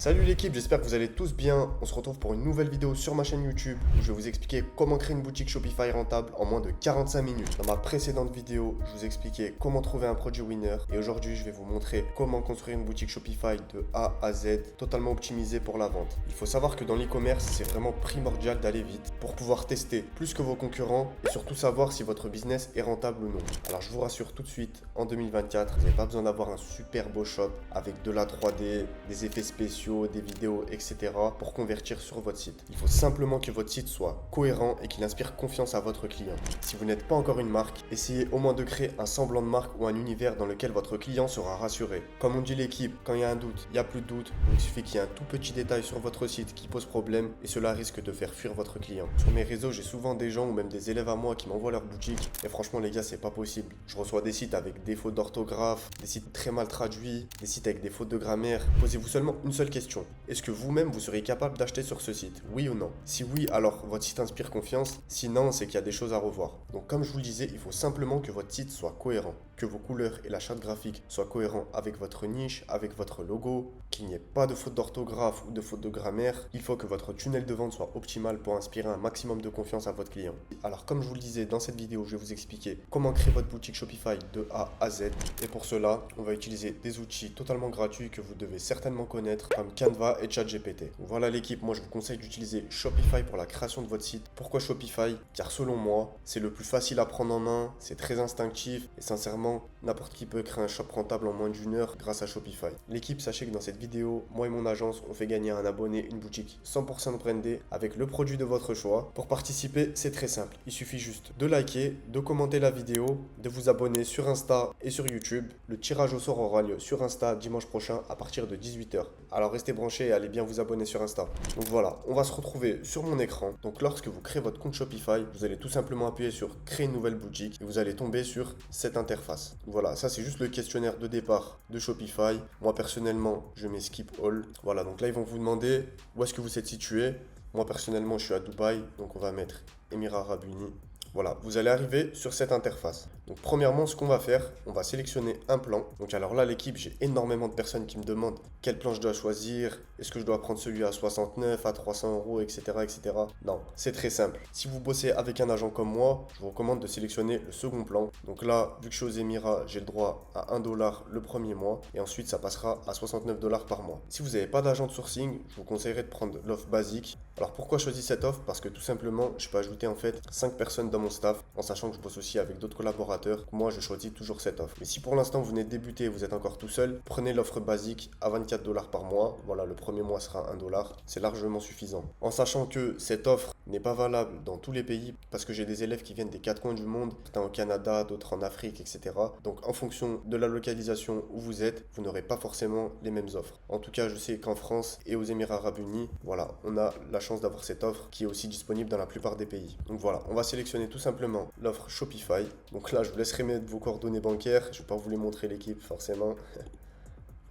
Salut l'équipe, j'espère que vous allez tous bien. On se retrouve pour une nouvelle vidéo sur ma chaîne YouTube où je vais vous expliquer comment créer une boutique Shopify rentable en moins de 45 minutes. Dans ma précédente vidéo, je vous expliquais comment trouver un produit winner et aujourd'hui, je vais vous montrer comment construire une boutique Shopify de A à Z totalement optimisée pour la vente. Il faut savoir que dans l'e-commerce, c'est vraiment primordial d'aller vite pour pouvoir tester plus que vos concurrents et surtout savoir si votre business est rentable ou non. Alors je vous rassure tout de suite, en 2024, vous n'avez pas besoin d'avoir un super beau shop avec de la 3D, des effets spéciaux, des vidéos, etc. pour convertir sur votre site. Il faut simplement que votre site soit cohérent et qu'il inspire confiance à votre client. Si vous n'êtes pas encore une marque, essayez au moins de créer un semblant de marque ou un univers dans lequel votre client sera rassuré. Comme on dit l'équipe, quand il y a un doute, il n'y a plus de doute. Donc il suffit qu'il y ait un tout petit détail sur votre site qui pose problème et cela risque de faire fuir votre client. Sur mes réseaux, j'ai souvent des gens ou même des élèves à moi qui m'envoient leur boutique et franchement les gars, c'est pas possible. Je reçois des sites avec des fautes d'orthographe, des sites très mal traduits, des sites avec des fautes de grammaire. Posez-vous seulement une seule question. Est-ce que vous-même vous seriez capable d'acheter sur ce site? Oui ou non? Si oui, alors votre site inspire confiance. Sinon, c'est qu'il y a des choses à revoir. Donc comme je vous le disais, il faut simplement que votre site soit cohérent, que vos couleurs et la charte graphique soient cohérents avec votre niche, avec votre logo, qu'il n'y ait pas de faute d'orthographe ou de faute de grammaire. Il faut que votre tunnel de vente soit optimal pour inspirer un maximum de confiance à votre client. Alors comme je vous le disais dans cette vidéo, je vais vous expliquer comment créer votre boutique Shopify de A à Z. Et pour cela, on va utiliser des outils totalement gratuits que vous devez certainement connaître comme Canva et ChatGPT. Voilà l'équipe, moi je vous conseille d'utiliser Shopify pour la création de votre site. Pourquoi Shopify? Car selon moi, c'est le plus facile à prendre en main, c'est très instinctif et sincèrement, n'importe qui peut créer un shop rentable en moins d'une heure grâce à Shopify. L'équipe, sachez que dans cette vidéo, moi et mon agence, on fait gagner à un abonné une boutique 100% brandée avec le produit de votre choix. Pour participer, c'est très simple. Il suffit juste de liker, de commenter la vidéo, de vous abonner sur Insta et sur YouTube. Le tirage au sort aura lieu sur Insta dimanche prochain à partir de 18h. Alors restez branchés et allez bien vous abonner sur Insta. Donc voilà, on va se retrouver sur mon écran. Donc lorsque vous créez votre compte Shopify, vous allez tout simplement appuyer sur créer une nouvelle boutique et vous allez tomber sur cette interface. Voilà, ça c'est juste le questionnaire de départ de Shopify. Moi personnellement, je mets skip all. Voilà, donc là ils vont vous demander où est-ce que vous êtes situé. Moi personnellement, je suis à Dubaï, donc on va mettre Émirats Arabes Unis. Voilà, vous allez arriver sur cette interface. Donc premièrement, ce qu'on va faire, on va sélectionner un plan. Donc alors là, l'équipe, j'ai énormément de personnes qui me demandent quel plan je dois choisir. Est-ce que je dois prendre celui à 69, à 300 euros, etc., etc. Non, c'est très simple. Si vous bossez avec un agent comme moi, je vous recommande de sélectionner le second plan. Donc là, vu que je suis aux Émirats, j'ai le droit à 1 dollar le premier mois. Et ensuite, ça passera à 69 dollars par mois. Si vous n'avez pas d'agent de sourcing, je vous conseillerais de prendre l'offre basique. Alors pourquoi choisir cette offre? Parce que tout simplement, je peux ajouter en fait 5 personnes dans mon staff, en sachant que je bosse aussi avec d'autres collaborateurs. Moi, je choisis toujours cette offre. Mais si pour l'instant vous venez de débuter et vous êtes encore tout seul, prenez l'offre basique à 24 dollars par mois. Voilà, le premier mois sera 1 dollar. C'est largement suffisant. En sachant que cette offre n'est pas valable dans tous les pays, parce que j'ai des élèves qui viennent des 4 coins du monde, certains au Canada, d'autres en Afrique, etc. Donc en fonction de la localisation où vous êtes, vous n'aurez pas forcément les mêmes offres. En tout cas, je sais qu'en France et aux Émirats Arabes Unis, voilà, on a la chance d'avoir cette offre qui est aussi disponible dans la plupart des pays. Donc voilà, on va sélectionner tout simplement l'offre Shopify. Donc là, je vous laisserai mettre vos coordonnées bancaires. Je ne vais pas vous les montrer l'équipe forcément.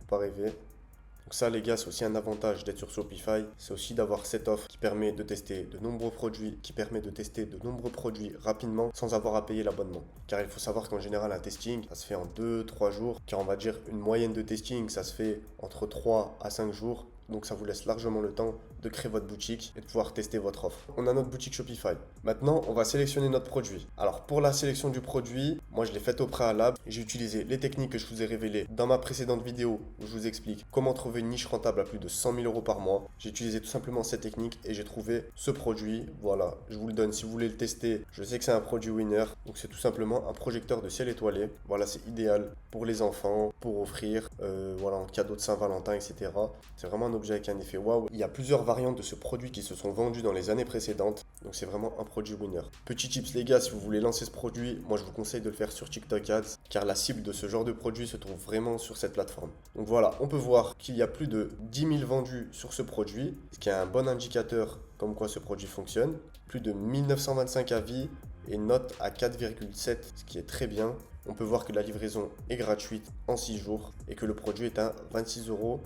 Faut pas rêver. Donc ça les gars, c'est aussi un avantage d'être sur Shopify, c'est aussi d'avoir cette offre qui permet de tester de nombreux produits, rapidement sans avoir à payer l'abonnement. Car il faut savoir qu'en général un testing, ça se fait en 2-3 jours, car on va dire une moyenne de testing, ça se fait entre 3 à 5 jours. Donc ça vous laisse largement le temps de créer votre boutique et de pouvoir tester votre offre. On a notre boutique Shopify. Maintenant, on va sélectionner notre produit. Alors pour la sélection du produit, moi je l'ai faite au préalable. J'ai utilisé les techniques que je vous ai révélées dans ma précédente vidéo où je vous explique comment trouver une niche rentable à plus de 100 000 euros par mois. J'ai utilisé tout simplement cette technique et j'ai trouvé ce produit. Voilà, je vous le donne si vous voulez le tester. Je sais que c'est un produit winner. Donc c'est tout simplement un projecteur de ciel étoilé. Voilà, c'est idéal pour les enfants, pour offrir, voilà, en cadeau de Saint-Valentin, etc. C'est vraiment un objet avec un effet waouh. Il y a plusieurs variantes de ce produit qui se sont vendues dans les années précédentes. Donc c'est vraiment un produit winner. Petit tips les gars, si vous voulez lancer ce produit, moi je vous conseille de le faire sur TikTok Ads, car la cible de ce genre de produit se trouve vraiment sur cette plateforme. Donc voilà, on peut voir qu'il y a plus de 10 000 vendus sur ce produit, ce qui est un bon indicateur comme quoi ce produit fonctionne. Plus de 1925 avis et note à 4,7, ce qui est très bien. On peut voir que la livraison est gratuite en 6 jours et que le produit est à 26,58 euros.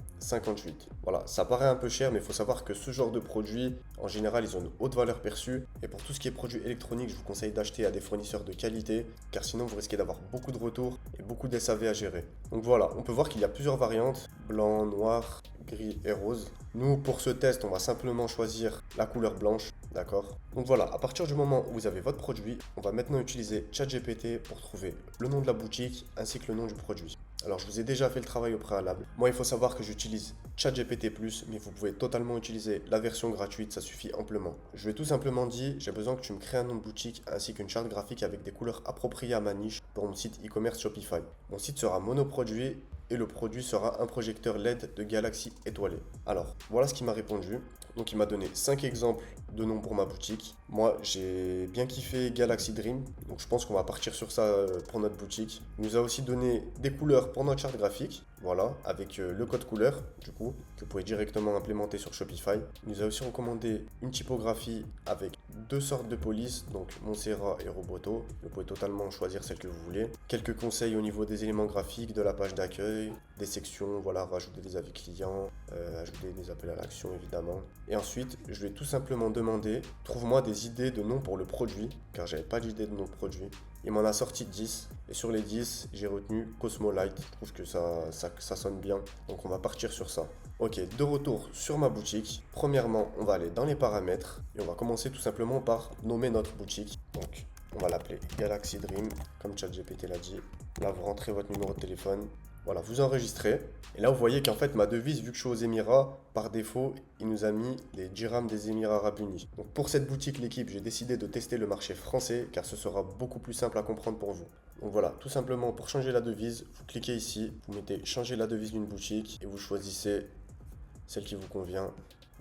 Voilà, ça paraît un peu cher, mais il faut savoir que ce genre de produits, en général, ils ont une haute valeur perçue. Et pour tout ce qui est produits électroniques, je vous conseille d'acheter à des fournisseurs de qualité, car sinon vous risquez d'avoir beaucoup de retours et beaucoup d'SAV à gérer. Donc voilà, on peut voir qu'il y a plusieurs variantes, blanc, noir, gris et rose. Nous, pour ce test, on va simplement choisir la couleur blanche, d'accord? Donc voilà, à partir du moment où vous avez votre produit, on va maintenant utiliser ChatGPT pour trouver le nom de la boutique ainsi que le nom du produit. Alors, je vous ai déjà fait le travail au préalable. Moi, il faut savoir que j'utilise ChatGPT+, mais vous pouvez totalement utiliser la version gratuite, ça suffit amplement. Je lui ai tout simplement dit, j'ai besoin que tu me crées un nom de boutique ainsi qu'une charte graphique avec des couleurs appropriées à ma niche pour mon site e-commerce Shopify. Mon site sera monoproduit et le produit sera un projecteur LED de galaxie étoilée. Alors, voilà ce qu'il m'a répondu. Donc il m'a donné 5 exemples de noms pour ma boutique. Moi, j'ai bien kiffé Galaxy Dream, donc je pense qu'on va partir sur ça pour notre boutique. Il nous a aussi donné des couleurs pour notre charte graphique, voilà, avec le code couleur, du coup, que vous pouvez directement implémenter sur Shopify. Il nous a aussi recommandé une typographie avec 2 sortes de polices, donc Montserrat et Roboto. Vous pouvez totalement choisir celle que vous voulez. Quelques conseils au niveau des éléments graphiques, de la page d'accueil, des sections, voilà, rajouter des avis clients, ajouter des appels à l'action évidemment. Et ensuite, je lui ai tout simplement demandé, trouve-moi des idées de noms pour le produit, car j'avais pas d'idée de nom de produit. Il m'en a sorti 10, et sur les 10, j'ai retenu Cosmolite. Je trouve que ça sonne bien, donc on va partir sur ça. Ok, de retour sur ma boutique. Premièrement, on va aller dans les paramètres, et on va commencer tout simplement par nommer notre boutique. Donc, on va l'appeler Galaxy Dream, comme ChatGPT l'a dit. Là, vous rentrez votre numéro de téléphone. Voilà, vous enregistrez. Et là, vous voyez qu'en fait, ma devise, vu que je suis aux Émirats, par défaut, il nous a mis les dirhams des Émirats Arabes Unis. Donc pour cette boutique, l'équipe, j'ai décidé de tester le marché français, car ce sera beaucoup plus simple à comprendre pour vous. Donc voilà, tout simplement, pour changer la devise, vous cliquez ici, vous mettez changer la devise d'une boutique, et vous choisissez celle qui vous convient.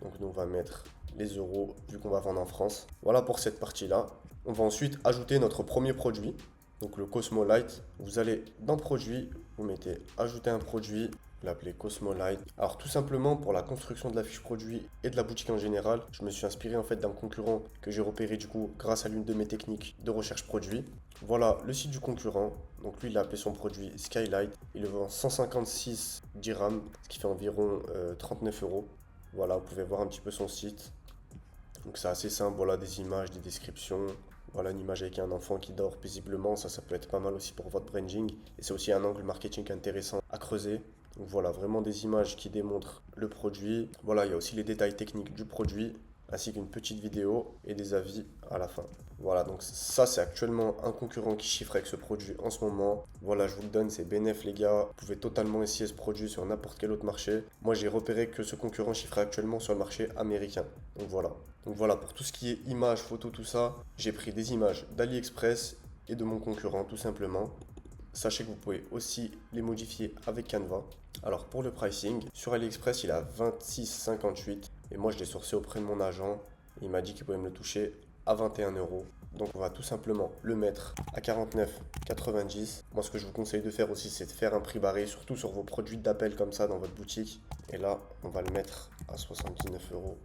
Donc nous, on va mettre les euros, vu qu'on va vendre en France. Voilà pour cette partie-là. On va ensuite ajouter notre premier produit. Donc le Cosmolite, vous allez dans produit, vous mettez ajouter un produit, vous l'appelez Cosmolite. Alors tout simplement pour la construction de la fiche produit et de la boutique en général, je me suis inspiré en fait d'un concurrent que j'ai repéré du coup grâce à l'une de mes techniques de recherche produit. Voilà le site du concurrent. Donc lui il a appelé son produit Skylight. Il le vend 156 dirhams, ce qui fait environ 39 euros. Voilà, vous pouvez voir un petit peu son site. Donc c'est assez simple, voilà des images, des descriptions. Voilà une image avec un enfant qui dort paisiblement, ça peut être pas mal aussi pour votre branding. Et c'est aussi un angle marketing intéressant à creuser. Donc voilà, vraiment des images qui démontrent le produit. Voilà, il y a aussi les détails techniques du produit, ainsi qu'une petite vidéo et des avis à la fin. Voilà, donc ça c'est actuellement un concurrent qui chiffre avec ce produit en ce moment. Voilà, je vous le donne, c'est bénéf les gars. Vous pouvez totalement essayer ce produit sur n'importe quel autre marché. Moi j'ai repéré que ce concurrent chiffrait actuellement sur le marché américain. Donc voilà. Donc voilà, pour tout ce qui est images, photos, tout ça, j'ai pris des images d'AliExpress et de mon concurrent tout simplement. Sachez que vous pouvez aussi les modifier avec Canva. Alors pour le pricing, sur AliExpress il est à 26,58 et moi je l'ai sourcé auprès de mon agent. Il m'a dit qu'il pouvait me le toucher à 21 euros. Donc on va tout simplement le mettre à 49,90. Moi ce que je vous conseille de faire aussi c'est de faire un prix barré, surtout sur vos produits d'appel comme ça dans votre boutique. Et là on va le mettre à 79,99 euros.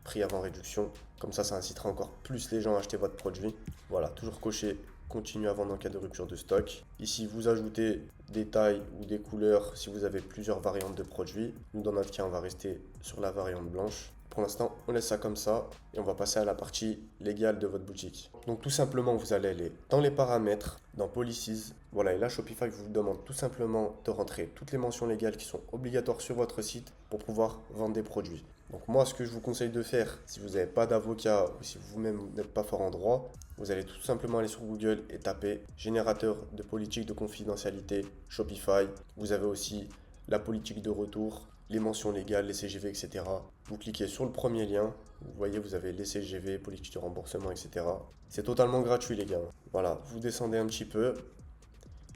Prix avant réduction. Comme ça incitera encore plus les gens à acheter votre produit. Voilà, toujours cocher continue à vendre en cas de rupture de stock. Ici, vous ajoutez des tailles ou des couleurs si vous avez plusieurs variantes de produits. Nous, dans notre cas, on va rester sur la variante blanche. Pour l'instant, on laisse ça comme ça et on va passer à la partie légale de votre boutique. Donc tout simplement, vous allez aller dans les paramètres, dans Policies. Voilà, et là, Shopify vous demande tout simplement de rentrer toutes les mentions légales qui sont obligatoires sur votre site pour pouvoir vendre des produits. Donc moi, ce que je vous conseille de faire, si vous n'avez pas d'avocat ou si vous-même n'êtes pas fort en droit, vous allez tout simplement aller sur Google et taper générateur de politique de confidentialité Shopify. Vous avez aussi la politique de retour, les mentions légales, les CGV, etc. Vous cliquez sur le premier lien. Vous voyez, vous avez les CGV, politique de remboursement, etc. C'est totalement gratuit, les gars. Voilà, vous descendez un petit peu.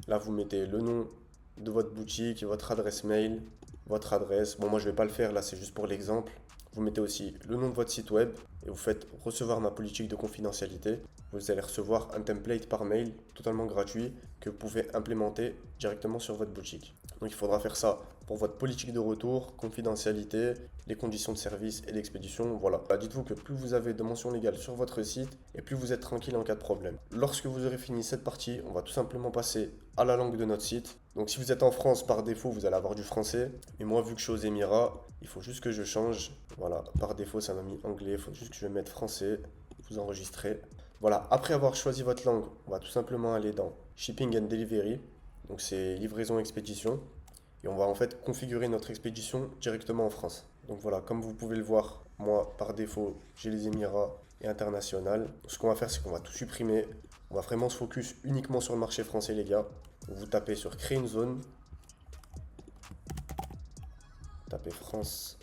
Là, vous mettez le nom de votre boutique, votre adresse mail, votre adresse. Bon, moi, je ne vais pas le faire. Là, c'est juste pour l'exemple. Vous mettez aussi le nom de votre site web et vous faites recevoir ma politique de confidentialité. Vous allez recevoir un template par mail totalement gratuit que vous pouvez implémenter directement sur votre boutique. Donc il faudra faire ça pour votre politique de retour, confidentialité, les conditions de service et d'expédition. Voilà. Dites-vous que plus vous avez de mentions légales sur votre site et plus vous êtes tranquille en cas de problème. Lorsque vous aurez fini cette partie, on va tout simplement passer à la langue de notre site. Donc si vous êtes en France, par défaut, vous allez avoir du français. Mais moi, vu que je suis aux Émirats, il faut juste que je change. Voilà, par défaut, ça m'a mis anglais. Il faut juste que je mette français. Vous enregistrez. Voilà, après avoir choisi votre langue, on va tout simplement aller dans Shipping and Delivery. Donc c'est livraison expédition. et on va en fait configurer notre expédition directement en France. Donc voilà, comme vous pouvez le voir, moi par défaut j'ai les Émirats et international. Ce qu'on va faire, c'est qu'on va tout supprimer. On va vraiment se focus uniquement sur le marché français, les gars. Donc vous tapez sur créer une zone, tapez France,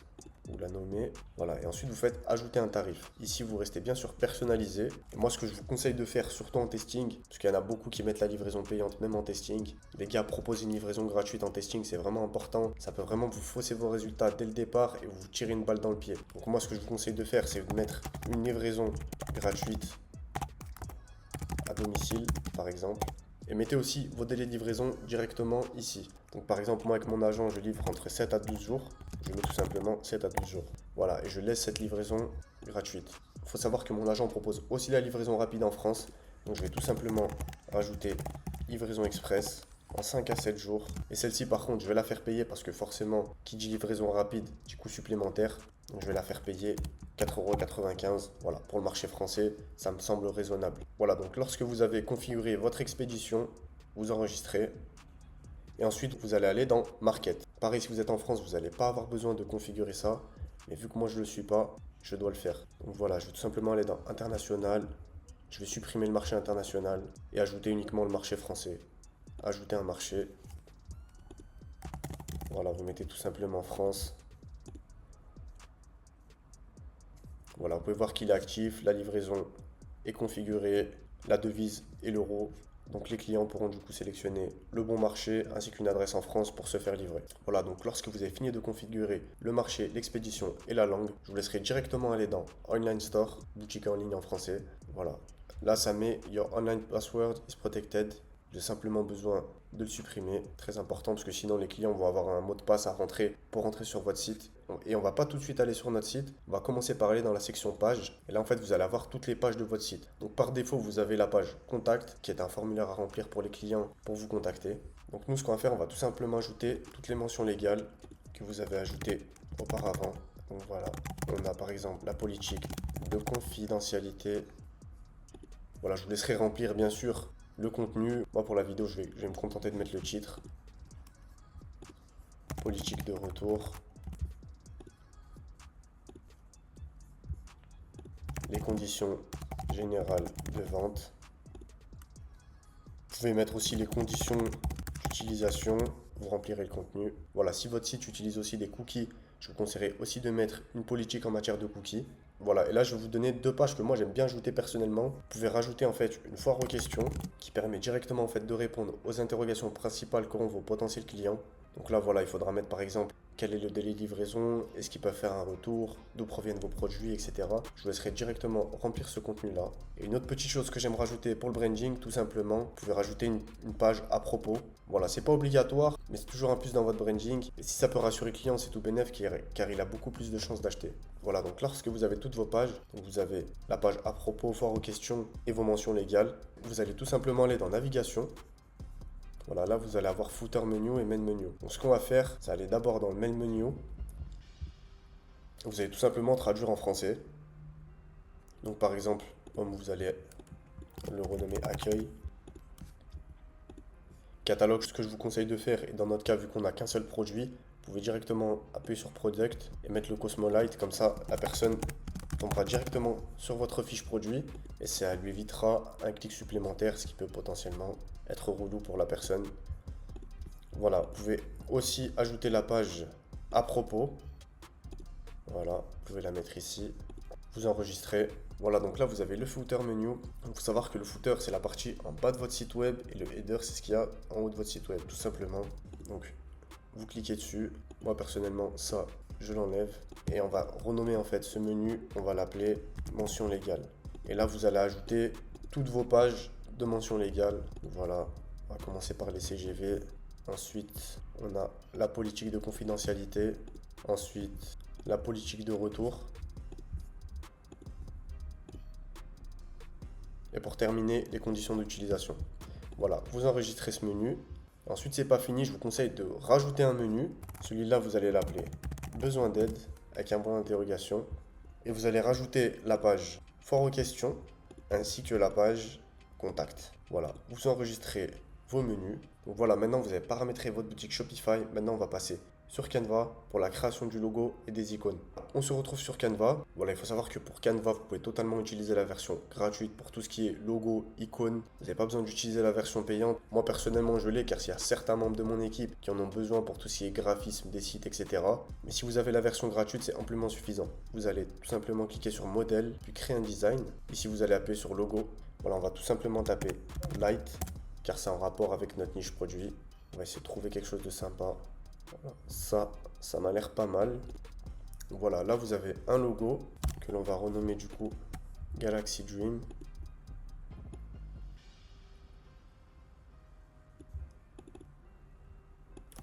vous la nommez, voilà, et ensuite vous faites ajouter un tarif. Ici vous restez bien sûr personnalisé. Et moi ce que je vous conseille de faire, surtout en testing, parce qu'il y en a beaucoup qui mettent la livraison payante même en testing, les gars proposent une livraison gratuite en testing, c'est vraiment important. Ça peut vraiment vous fausser vos résultats dès le départ et vous tirer une balle dans le pied. Donc moi ce que je vous conseille de faire, c'est de mettre une livraison gratuite à domicile par exemple. Et mettez aussi vos délais de livraison directement ici. Donc par exemple, moi avec mon agent, je livre entre 7 à 12 jours. Je mets tout simplement 7 à 12 jours. Voilà, et je laisse cette livraison gratuite. Il faut savoir que mon agent propose aussi la livraison rapide en France. Donc je vais tout simplement rajouter livraison express en 5 à 7 jours. Et celle-ci par contre, je vais la faire payer parce que forcément, qui dit livraison rapide, dit coût supplémentaire. Donc je vais la faire payer 4,95 €. Voilà, pour le marché français, ça me semble raisonnable. Voilà, donc lorsque vous avez configuré votre expédition, vous enregistrez. Et ensuite, vous allez aller dans Market. Pareil, si vous êtes en France, vous n'allez pas avoir besoin de configurer ça. Mais vu que moi, je ne le suis pas, je dois le faire. Donc voilà, je vais tout simplement aller dans International. Je vais supprimer le marché international et ajouter uniquement le marché français. Ajouter un marché. Voilà, vous mettez tout simplement France. Voilà, vous pouvez voir qu'il est actif, la livraison est configurée, la devise est l'euro. Donc les clients pourront du coup sélectionner le bon marché ainsi qu'une adresse en France pour se faire livrer. Voilà, donc lorsque vous avez fini de configurer le marché, l'expédition et la langue, je vous laisserai directement aller dans Online Store, boutique en ligne en français. Voilà, là ça met Your online password is protected. J'ai simplement besoin de le supprimer, très important parce que sinon les clients vont avoir un mot de passe à rentrer pour rentrer sur votre site. Et on va pas tout de suite aller sur notre site, on va commencer par aller dans la section page. Et là en fait vous allez avoir toutes les pages de votre site. Donc par défaut vous avez la page contact qui est un formulaire à remplir pour les clients pour vous contacter. Donc nous ce qu'on va faire, on va tout simplement ajouter toutes les mentions légales que vous avez ajoutées auparavant. Donc voilà, on a par exemple la politique de confidentialité. Voilà, je vous laisserai remplir bien sûr le contenu. Moi pour la vidéo je vais me contenter de mettre le titre. Politique de retour. Les conditions générales de vente. Vous pouvez mettre aussi les conditions d'utilisation. Vous remplirez le contenu. Voilà, si votre site utilise aussi des cookies, je vous conseillerais aussi de mettre une politique en matière de cookies. Voilà, et là je vais vous donner deux pages que moi j'aime bien ajouter personnellement. Vous pouvez rajouter en fait une foire aux questions qui permet directement en fait de répondre aux interrogations principales qu'auront vos potentiels clients. Donc là voilà, il faudra mettre par exemple quel est le délai de livraison, est-ce qu'ils peuvent faire un retour, d'où proviennent vos produits, etc. Je vous laisserai directement remplir ce contenu-là. Et une autre petite chose que j'aime rajouter pour le branding, tout simplement, vous pouvez rajouter une page à propos. Voilà, c'est pas obligatoire, mais c'est toujours un plus dans votre branding. Et si ça peut rassurer le client, c'est tout bénef car il a beaucoup plus de chances d'acheter. Voilà, donc lorsque vous avez toutes vos pages, donc vous avez la page à propos, foire aux questions et vos mentions légales, vous allez tout simplement aller dans navigation. Voilà, là vous allez avoir footer menu et main menu. Donc ce qu'on va faire, c'est aller d'abord dans le main menu. Vous allez tout simplement traduire en français. Donc par exemple, vous allez le renommer accueil. Catalogue, ce que je vous conseille de faire, et dans notre cas, vu qu'on n'a qu'un seul produit, vous pouvez directement appuyer sur Product et mettre le Cosmolite. Comme ça, la personne tombera directement sur votre fiche produit et ça lui évitera un clic supplémentaire, ce qui peut potentiellement être relou pour la personne. Voilà, vous pouvez aussi ajouter la page à propos. Voilà, vous pouvez la mettre ici. Vous enregistrez. Voilà, donc là vous avez le footer menu. Il faut savoir que le footer c'est la partie en bas de votre site web et le header c'est ce qu'il y a en haut de votre site web, tout simplement. Donc vous cliquez dessus. Moi personnellement ça je l'enlève et on va renommer en fait ce menu, on va l'appeler mention légale. Et là vous allez ajouter toutes vos pages de mention légale. Voilà, on va commencer par les CGV. Ensuite on a la politique de confidentialité. Ensuite la politique de retour. Et pour terminer, les conditions d'utilisation. Voilà, vous enregistrez ce menu. Ensuite, c'est pas fini, je vous conseille de rajouter un menu. Celui-là, vous allez l'appeler besoin d'aide avec un point d'interrogation. Et vous allez rajouter la page foire aux questions ainsi que la page contact. Voilà, vous enregistrez vos menus. Donc voilà, maintenant vous avez paramétré votre boutique Shopify. Maintenant, on va passer sur Canva pour la création du logo et des icônes. On se retrouve sur Canva. Voilà, il faut savoir que pour Canva, vous pouvez totalement utiliser la version gratuite pour tout ce qui est logo, icônes. Vous n'avez pas besoin d'utiliser la version payante. Moi, personnellement, je l'ai car il y a certains membres de mon équipe qui en ont besoin pour tout ce qui est graphisme des sites, etc. Mais si vous avez la version gratuite, c'est amplement suffisant. Vous allez tout simplement cliquer sur modèle, puis créer un design. Ici, vous allez appuyer sur logo. Voilà, on va tout simplement taper light car c'est en rapport avec notre niche produit. On va essayer de trouver quelque chose de sympa. Voilà. Ça m'a l'air pas mal. Voilà, là vous avez un logo que l'on va renommer du coup Galaxy Dream.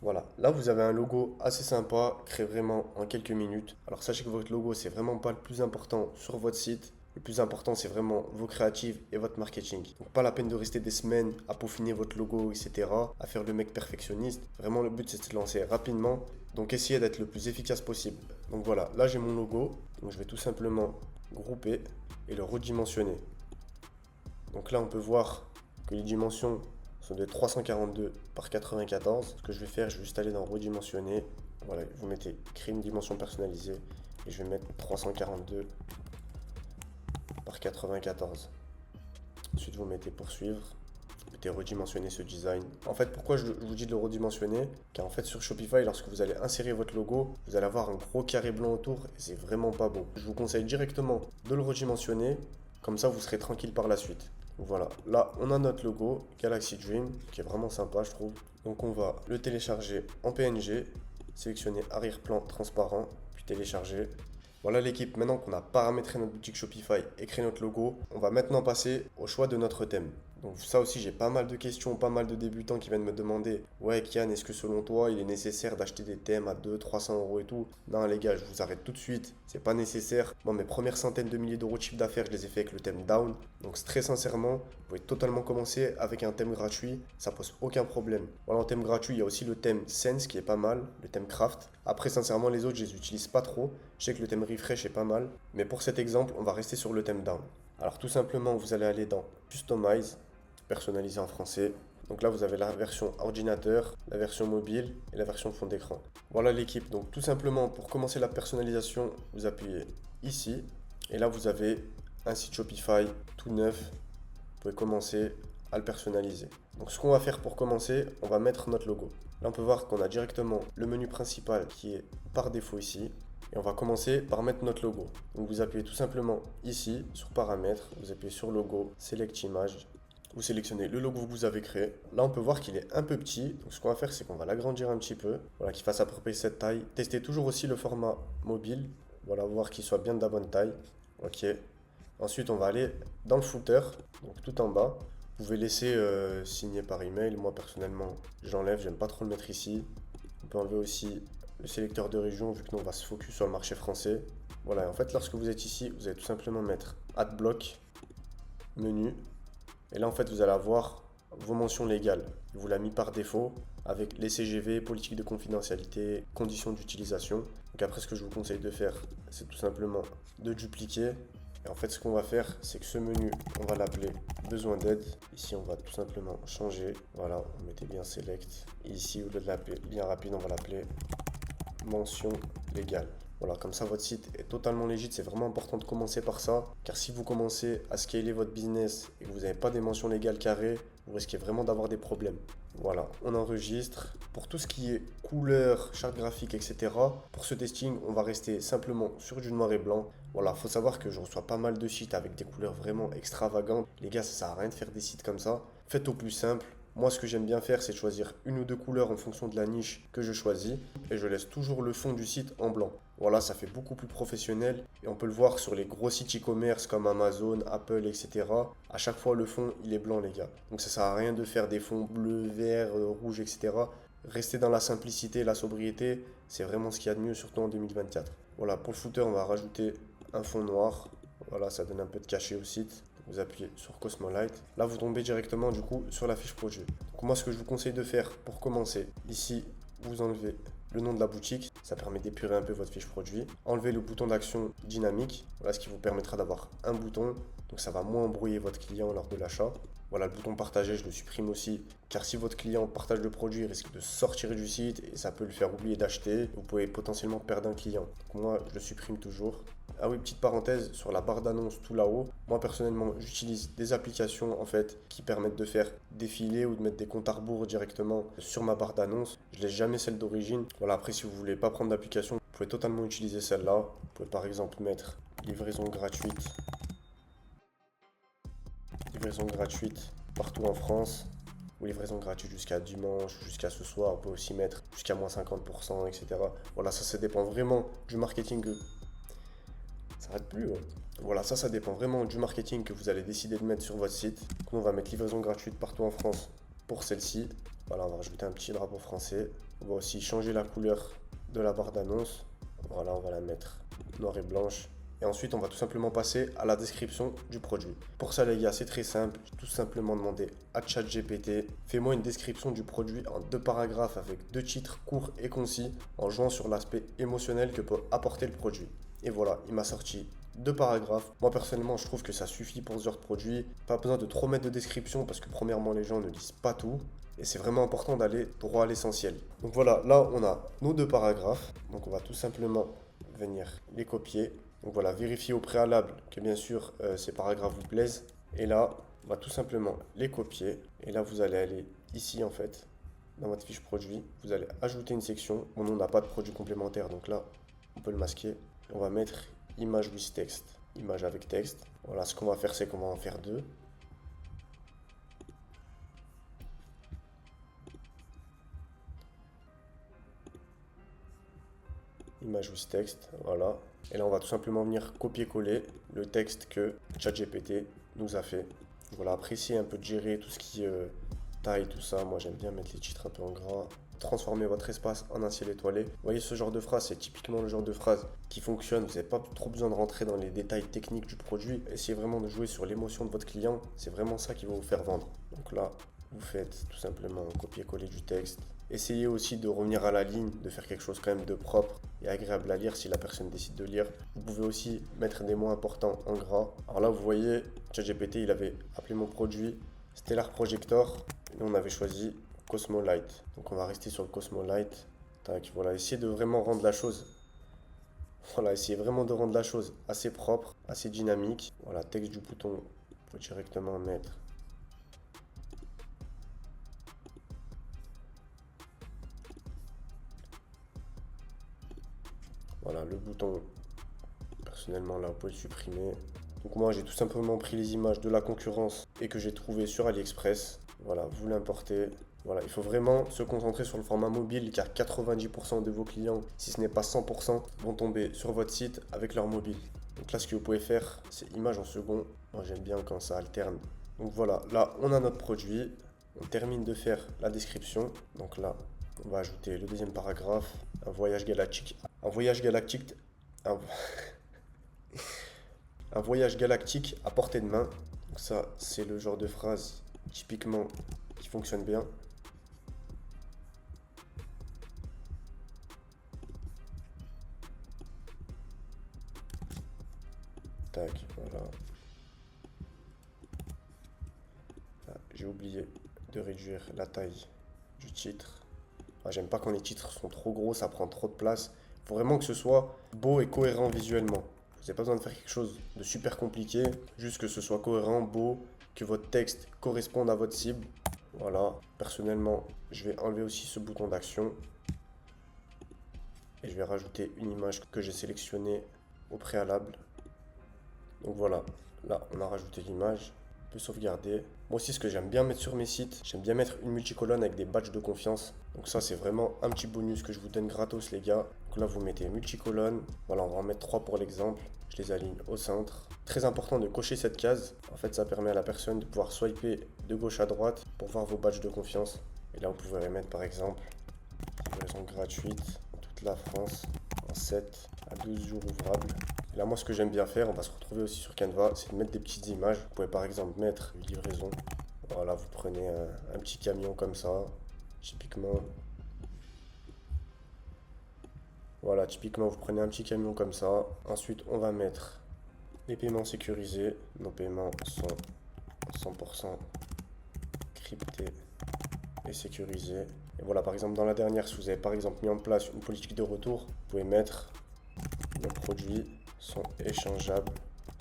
Voilà, là vous avez un logo assez sympa, créé vraiment en quelques minutes. Alors sachez que votre logo, c'est vraiment pas le plus important sur votre site. Le plus important, c'est vraiment vos créatives et votre marketing. Donc pas la peine de rester des semaines à peaufiner votre logo, etc. À faire le mec perfectionniste. Vraiment, le but, c'est de se lancer rapidement. Donc essayez d'être le plus efficace possible. Donc voilà, là j'ai mon logo. Donc je vais tout simplement grouper et le redimensionner. Donc là, on peut voir que les dimensions sont de 342 par 94. Ce que je vais faire, je vais juste aller dans redimensionner. Voilà, vous mettez créer une dimension personnalisée et je vais mettre 342 par 94. Ensuite, vous mettez poursuivre. Vous mettez redimensionner ce design. En fait, pourquoi je vous dis de le redimensionner? Car en fait, sur Shopify, lorsque vous allez insérer votre logo, vous allez avoir un gros carré blanc autour et c'est vraiment pas beau. Je vous conseille directement de le redimensionner. Comme ça, vous serez tranquille par la suite. Donc voilà, là, on a notre logo Galaxy Dream qui est vraiment sympa, je trouve. Donc on va le télécharger en PNG, sélectionner arrière-plan transparent, puis télécharger. Voilà l'équipe, maintenant qu'on a paramétré notre boutique Shopify et créé notre logo, on va maintenant passer au choix de notre thème. Donc ça aussi, j'ai pas mal de questions, pas mal de débutants qui viennent me demander « Ouais Kian, est-ce que selon toi, il est nécessaire d'acheter des thèmes à 200-300 € et tout ?» Non les gars, je vous arrête tout de suite, c'est pas nécessaire. Moi, mes premières centaines de milliers d'euros de chiffre d'affaires, je les ai fait avec le thème Down. Donc très sincèrement, vous pouvez totalement commencer avec un thème gratuit, ça pose aucun problème. Voilà, en thème gratuit, il y a aussi le thème Sense qui est pas mal, le thème Craft. Après, sincèrement, les autres, je les utilise pas trop. Je sais que le thème Refresh est pas mal, mais pour cet exemple, on va rester sur le thème Down. Alors tout simplement, vous allez aller dans Customize, personnaliser en français. Donc là, vous avez la version ordinateur, la version mobile et la version fond d'écran. Voilà l'équipe. Donc tout simplement, pour commencer la personnalisation, vous appuyez ici. Et là, vous avez un site Shopify tout neuf. Vous pouvez commencer à le personnaliser. Donc ce qu'on va faire pour commencer, on va mettre notre logo. Là, on peut voir qu'on a directement le menu principal qui est par défaut ici. Et on va commencer par mettre notre logo. Donc vous appuyez tout simplement ici sur paramètres, vous appuyez sur logo, select image. Vous sélectionnez le logo que vous avez créé. Là, on peut voir qu'il est un peu petit. Donc, ce qu'on va faire, c'est qu'on va l'agrandir un petit peu. Voilà, qu'il fasse à peu près cette taille. Testez toujours aussi le format mobile. Voilà, voir qu'il soit bien de la bonne taille. OK. Ensuite, on va aller dans le footer. Donc, tout en bas. Vous pouvez laisser signer par email. Moi, personnellement, j'enlève. J'aime pas trop le mettre ici. On peut enlever aussi le sélecteur de région, vu que nous, on va se focus sur le marché français. Voilà, en fait, lorsque vous êtes ici, vous allez tout simplement mettre Adblock, menu. Et là, en fait, vous allez avoir vos mentions légales. Il vous l'a mis par défaut avec les CGV, politique de confidentialité, conditions d'utilisation. Donc après, ce que je vous conseille de faire, c'est tout simplement de dupliquer. Et en fait, ce qu'on va faire, c'est que ce menu, on va l'appeler besoin d'aide. Ici, on va tout simplement changer. Voilà, on mettait bien select. Et ici, au lieu de l'appeler lien rapide, on va l'appeler mention légale. Voilà, comme ça votre site est totalement légit. C'est vraiment important de commencer par ça. Car si vous commencez à scaler votre business et que vous n'avez pas des mentions légales carrées, vous risquez vraiment d'avoir des problèmes. Voilà, on enregistre. Pour tout ce qui est couleur, charte graphique, etc. Pour ce testing, on va rester simplement sur du noir et blanc. Voilà, faut savoir que je reçois pas mal de sites avec des couleurs vraiment extravagantes. Les gars, ça sert à rien de faire des sites comme ça. Faites au plus simple. Moi, ce que j'aime bien faire, c'est choisir une ou deux couleurs en fonction de la niche que je choisis. Et je laisse toujours le fond du site en blanc. Voilà, ça fait beaucoup plus professionnel. Et on peut le voir sur les gros sites e-commerce comme Amazon, Apple, etc. À chaque fois, le fond, il est blanc, les gars. Donc ça sert à rien de faire des fonds bleus, verts, rouges, etc. Rester dans la simplicité et la sobriété, c'est vraiment ce qu'il y a de mieux, surtout en 2024. Voilà, pour le footer, on va rajouter un fond noir. Voilà, ça donne un peu de cachet au site. Vous appuyez sur Cosmolite. Là, vous tombez directement du coup sur la fiche produit. Donc moi, ce que je vous conseille de faire pour commencer, ici, vous enlevez le nom de la boutique. Ça permet d'épurer un peu votre fiche produit. Enlevez le bouton d'action dynamique. Voilà ce qui vous permettra d'avoir un bouton. Donc ça va moins embrouiller votre client lors de l'achat. Voilà, le bouton partager, je le supprime aussi, car si votre client partage le produit, il risque de sortir du site et ça peut le faire oublier d'acheter. Vous pouvez potentiellement perdre un client. Donc moi, je le supprime toujours. Ah oui, petite parenthèse, sur la barre d'annonce tout là-haut, moi personnellement, j'utilise des applications en fait qui permettent de faire défiler ou de mettre des comptes à rebours directement sur ma barre d'annonce. Je laisse jamais celle d'origine. Voilà, après si vous voulez pas prendre d'application, vous pouvez totalement utiliser celle-là. Vous pouvez par exemple mettre livraison gratuite partout en France, ou livraison gratuite jusqu'à dimanche, jusqu'à ce soir. On peut aussi mettre jusqu'à moins 50%, etc. Voilà, ça dépend vraiment du marketing que... Ça n'arrête plus, ouais. Voilà, ça dépend vraiment du marketing que vous allez décider de mettre sur votre site. Donc, on va mettre livraison gratuite partout en France pour celle-ci. Voilà, on va rajouter un petit drapeau français. On va aussi changer la couleur de la barre d'annonce. Voilà, on va la mettre noire et blanche. Et ensuite, on va tout simplement passer à la description du produit. Pour ça, les gars, c'est très simple. J'ai tout simplement demandé à ChatGPT, fais-moi une description du produit en 2 paragraphes avec 2 titres courts et concis, en jouant sur l'aspect émotionnel que peut apporter le produit. Et voilà, il m'a sorti 2 paragraphes. Moi, personnellement, je trouve que ça suffit pour ce genre de produit. Pas besoin de trop mettre de description parce que premièrement, les gens ne lisent pas tout. Et c'est vraiment important d'aller droit à l'essentiel. Donc voilà, là, on a nos 2 paragraphes. Donc on va tout simplement venir les copier. Donc voilà, vérifiez au préalable que bien sûr ces paragraphes vous plaisent. Et là, on va tout simplement les copier. Et là, vous allez aller ici en fait, dans votre fiche produit. Vous allez ajouter une section. Bon, nous, on n'a pas de produit complémentaire, donc là, on peut le masquer. On va mettre image with text, image avec texte. Voilà, ce qu'on va faire, c'est qu'on va en faire 2. Image with text, voilà. Et là, on va tout simplement venir copier-coller le texte que ChatGPT nous a fait. Voilà, appréciez un peu de gérer tout ce qui est taille, tout ça. Moi, j'aime bien mettre les titres un peu en gras. Transformer votre espace en un ciel étoilé. Vous voyez, ce genre de phrase, c'est typiquement le genre de phrase qui fonctionne. Vous n'avez pas trop besoin de rentrer dans les détails techniques du produit. Essayez vraiment de jouer sur l'émotion de votre client. C'est vraiment ça qui va vous faire vendre. Donc là, vous faites tout simplement un copier-coller du texte. Essayez aussi de revenir à la ligne, de faire quelque chose quand même de propre et agréable à lire si la personne décide de lire. Vous pouvez aussi mettre des mots importants en gras. Alors là, vous voyez, ChatGPT, il avait appelé mon produit Stellar Projector. Et nous, on avait choisi Cosmolight. Donc on va rester sur le Cosmolight. Tac, voilà, essayez de vraiment rendre la chose. Voilà, essayez vraiment de rendre la chose assez propre, assez dynamique. Voilà, texte du bouton, vous pouvez directement mettre. Voilà, le bouton, personnellement, là, vous pouvez le supprimer. Donc moi, j'ai tout simplement pris les images de la concurrence et que j'ai trouvé sur AliExpress. Voilà, vous l'importez. Voilà, il faut vraiment se concentrer sur le format mobile car 90% de vos clients, si ce n'est pas 100%, vont tomber sur votre site avec leur mobile. Donc là, ce que vous pouvez faire, c'est image en second. Moi, j'aime bien quand ça alterne. Donc voilà, là, on a notre produit. On termine de faire la description. Donc là, on va ajouter le deuxième paragraphe. Un voyage galactique. Un voyage galactique. Un, un voyage galactique à portée de main. Donc ça, c'est le genre de phrase typiquement qui fonctionne bien. Tac, voilà. Ah, j'ai oublié de réduire la taille du titre. Ah, j'aime pas quand les titres sont trop gros, ça prend trop de place. Il faut vraiment que ce soit beau et cohérent visuellement. Vous n'avez pas besoin de faire quelque chose de super compliqué, juste que ce soit cohérent, beau, que votre texte corresponde à votre cible. Voilà, personnellement, je vais enlever aussi ce bouton d'action. Et je vais rajouter une image que j'ai sélectionnée au préalable. Donc voilà, là on a rajouté l'image, on peut sauvegarder. Moi aussi ce que j'aime bien mettre sur mes sites, j'aime bien mettre une multicolonne avec des badges de confiance. Donc ça c'est vraiment un petit bonus que je vous donne gratos les gars. Donc là vous mettez multicolonne, voilà on va en mettre 3 pour l'exemple. Je les aligne au centre. Très important de cocher cette case, en fait ça permet à la personne de pouvoir swiper de gauche à droite pour voir vos badges de confiance. Et là vous pouvez les mettre par exemple, livraison gratuite, toute la France, en 7 à 12 jours ouvrables. Et là, moi, ce que j'aime bien faire, on va se retrouver aussi sur Canva, c'est de mettre des petites images. Vous pouvez par exemple mettre une livraison. Voilà, vous prenez un petit camion comme ça, typiquement. Voilà, typiquement, vous prenez un petit camion comme ça. Ensuite, on va mettre les paiements sécurisés. Nos paiements sont 100% crypté et sécurisé. Et voilà, par exemple, dans la dernière, si vous avez par exemple mis en place une politique de retour, vous pouvez mettre nos produits sont échangeables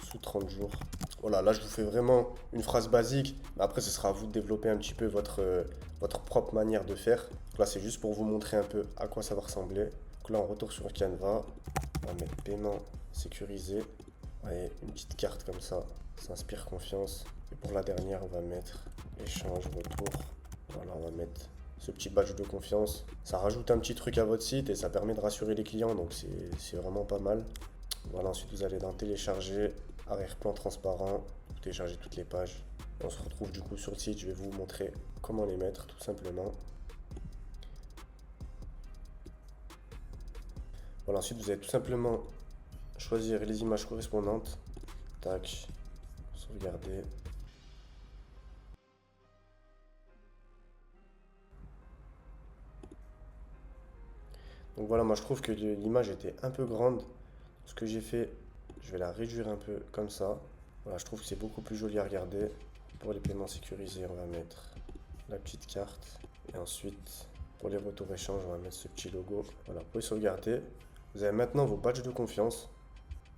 sous 30 jours. Voilà, là je vous fais vraiment une phrase basique, mais après ce sera à vous de développer un petit peu votre propre manière de faire. Donc là c'est juste pour vous montrer un peu à quoi ça va ressembler. Donc là on retourne sur Canva, on va mettre paiement sécurisé. Voyez, une petite carte comme ça inspire confiance. Et pour la dernière on va mettre échange retour. Voilà, on va mettre ce petit badge de confiance. Ça rajoute un petit truc à votre site et ça permet de rassurer les clients, donc c'est vraiment pas mal. Voilà, ensuite vous allez dans télécharger, arrière-plan transparent, vous téléchargez toutes les pages. Et on se retrouve du coup sur le site, je vais vous montrer comment les mettre tout simplement. Voilà, ensuite vous allez tout simplement choisir les images correspondantes. Tac, sauvegarder. Donc voilà, moi je trouve que l'image était un peu grande. Ce que j'ai fait, je vais la réduire un peu comme ça. Voilà, je trouve que c'est beaucoup plus joli à regarder. Pour les paiements sécurisés, on va mettre la petite carte. Et ensuite, pour les retours échanges, on va mettre ce petit logo. Voilà, vous pouvez sauvegarder. Vous avez maintenant vos badges de confiance.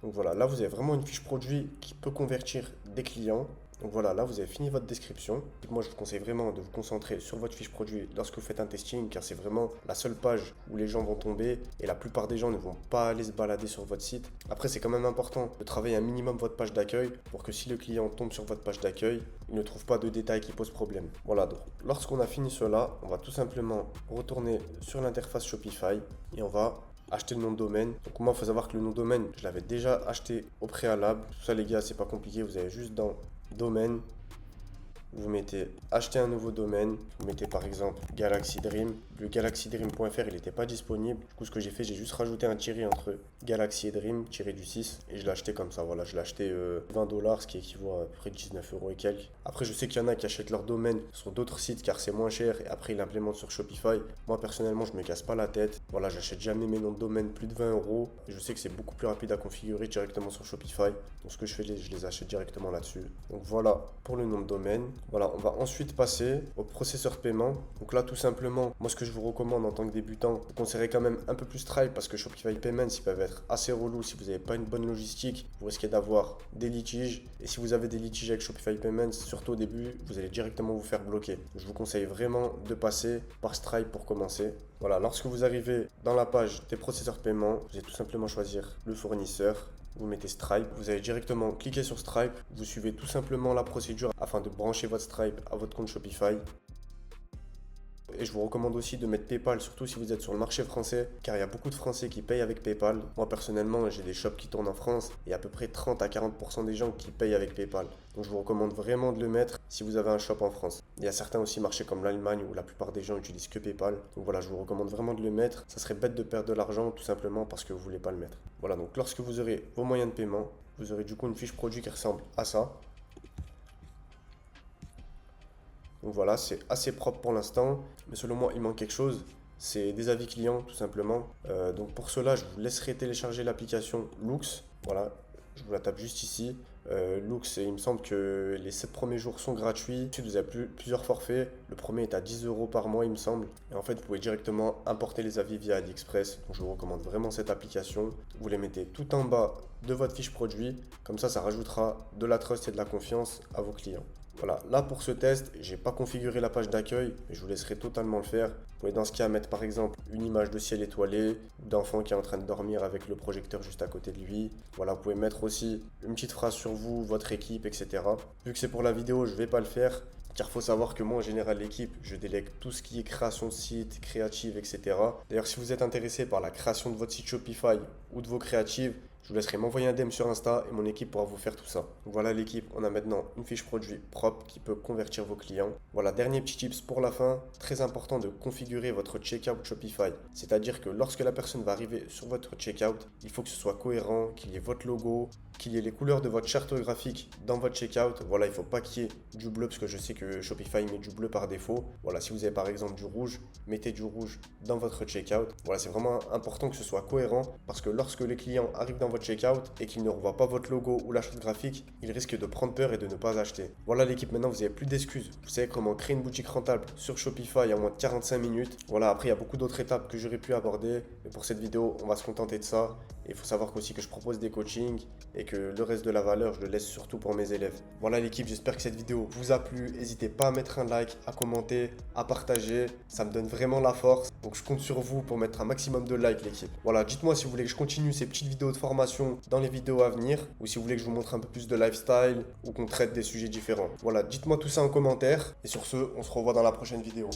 Donc voilà, là vous avez vraiment une fiche produit qui peut convertir des clients. Donc voilà, là vous avez fini votre description. Moi je vous conseille vraiment de vous concentrer sur votre fiche produit lorsque vous faites un testing, car c'est vraiment la seule page où les gens vont tomber et la plupart des gens ne vont pas aller se balader sur votre site. Après c'est quand même important de travailler un minimum votre page d'accueil pour que si le client tombe sur votre page d'accueil, il ne trouve pas de détails qui posent problème. Voilà, donc lorsqu'on a fini cela, on va tout simplement retourner sur l'interface Shopify et on va acheter le nom de domaine. Donc moi il faut savoir que le nom de domaine je l'avais déjà acheté au préalable. Tout ça les gars c'est pas compliqué, vous avez juste dans domaine, vous mettez acheter un nouveau domaine, vous mettez par exemple Galaxy Dream. Le galaxydream.fr il n'était pas disponible. Du coup ce que j'ai fait, j'ai juste rajouté un tiré entre Galaxy et Dream, tiré du 6, et je l'ai acheté comme ça. Voilà, je l'ai acheté 20$, ce qui équivaut à peu près 19€ et quelques. Après je sais qu'il y en a qui achètent leur domaine sur d'autres sites car c'est moins cher et après ils l'implémentent sur Shopify. Moi personnellement je me casse pas la tête. Voilà, j'achète jamais mes noms de domaine plus de 20€. Et je sais que c'est beaucoup plus rapide à configurer directement sur Shopify. Donc ce que je fais, je les achète directement là-dessus. Donc voilà pour le nom de domaine. Voilà, on va ensuite passer au processeur de paiement. Donc là tout simplement, moi ce que je vous recommande en tant que débutant, vous conseillerez quand même un peu plus Stripe parce que Shopify Payments ils peuvent être assez relous si vous n'avez pas une bonne logistique. Vous risquez d'avoir des litiges. Et si vous avez des litiges avec Shopify Payments, surtout au début, vous allez directement vous faire bloquer. Je vous conseille vraiment de passer par Stripe pour commencer. Voilà, lorsque vous arrivez dans la page des processeurs de paiement, vous allez tout simplement choisir le fournisseur. Vous mettez Stripe, vous allez directement cliquer sur Stripe, vous suivez tout simplement la procédure afin de brancher votre Stripe à votre compte Shopify. Et je vous recommande aussi de mettre PayPal, surtout si vous êtes sur le marché français, car il y a beaucoup de Français qui payent avec PayPal. Moi personnellement, j'ai des shops qui tournent en France et à peu près 30 à 40% des gens qui payent avec PayPal. Donc je vous recommande vraiment de le mettre si vous avez un shop en France. Il y a certains aussi marchés comme l'Allemagne où la plupart des gens utilisent que PayPal. Donc voilà, je vous recommande vraiment de le mettre. Ça serait bête de perdre de l'argent tout simplement parce que vous ne voulez pas le mettre. Voilà, donc lorsque vous aurez vos moyens de paiement, vous aurez du coup une fiche produit qui ressemble à ça. Donc voilà, c'est assez propre pour l'instant, mais selon moi, il manque quelque chose. C'est des avis clients, tout simplement. Donc pour cela, je vous laisserai télécharger l'application Loox. Voilà, je vous la tape juste ici. Loox, il me semble que les 7 premiers jours sont gratuits. Ensuite, vous avez plusieurs forfaits. Le premier est à 10€ par mois, il me semble. Et en fait, vous pouvez directement importer les avis via AliExpress. Donc je vous recommande vraiment cette application. Vous les mettez tout en bas de votre fiche produit. Comme ça rajoutera de la trust et de la confiance à vos clients. Voilà, là pour ce test, j'ai pas configuré la page d'accueil, mais je vous laisserai totalement le faire. Vous pouvez dans ce cas mettre par exemple une image de ciel étoilé, d'enfant qui est en train de dormir avec le projecteur juste à côté de lui. Voilà, vous pouvez mettre aussi une petite phrase sur vous, votre équipe, etc. Vu que c'est pour la vidéo, je vais pas le faire. Car il faut savoir que moi en général l'équipe, je délègue tout ce qui est création de site, créative, etc. D'ailleurs si vous êtes intéressé par la création de votre site Shopify ou de vos créatives, je vous laisserai m'envoyer un DM sur Insta et mon équipe pourra vous faire tout ça. Donc voilà l'équipe, on a maintenant une fiche produit propre qui peut convertir vos clients. Voilà, dernier petit tips pour la fin, très important de configurer votre checkout Shopify. C'est-à-dire que lorsque la personne va arriver sur votre checkout, il faut que ce soit cohérent, qu'il y ait votre logo, qu'il y ait les couleurs de votre charte graphique dans votre checkout. Voilà, il ne faut pas qu'il y ait du bleu parce que je sais que Shopify met du bleu par défaut. Voilà, si vous avez par exemple du rouge, mettez du rouge dans votre checkout. Voilà, c'est vraiment important que ce soit cohérent parce que lorsque les clients arrivent dans votre votre checkout et qu'il ne revoit pas votre logo ou la charte graphique, il risque de prendre peur et de ne pas acheter. Voilà l'équipe, maintenant vous n'avez plus d'excuses. Vous savez comment créer une boutique rentable sur Shopify en moins de 45 minutes. Voilà, après il y a beaucoup d'autres étapes que j'aurais pu aborder, mais pour cette vidéo, on va se contenter de ça. Et il faut savoir aussi que je propose des coachings et que le reste de la valeur, je le laisse surtout pour mes élèves. Voilà l'équipe, j'espère que cette vidéo vous a plu. N'hésitez pas à mettre un like, à commenter, à partager. Ça me donne vraiment la force. Donc je compte sur vous pour mettre un maximum de likes l'équipe. Voilà, dites-moi si vous voulez que je continue ces petites vidéos de formation dans les vidéos à venir ou si vous voulez que je vous montre un peu plus de lifestyle ou qu'on traite des sujets différents. Voilà, dites-moi tout ça en commentaire. Et sur ce, on se revoit dans la prochaine vidéo.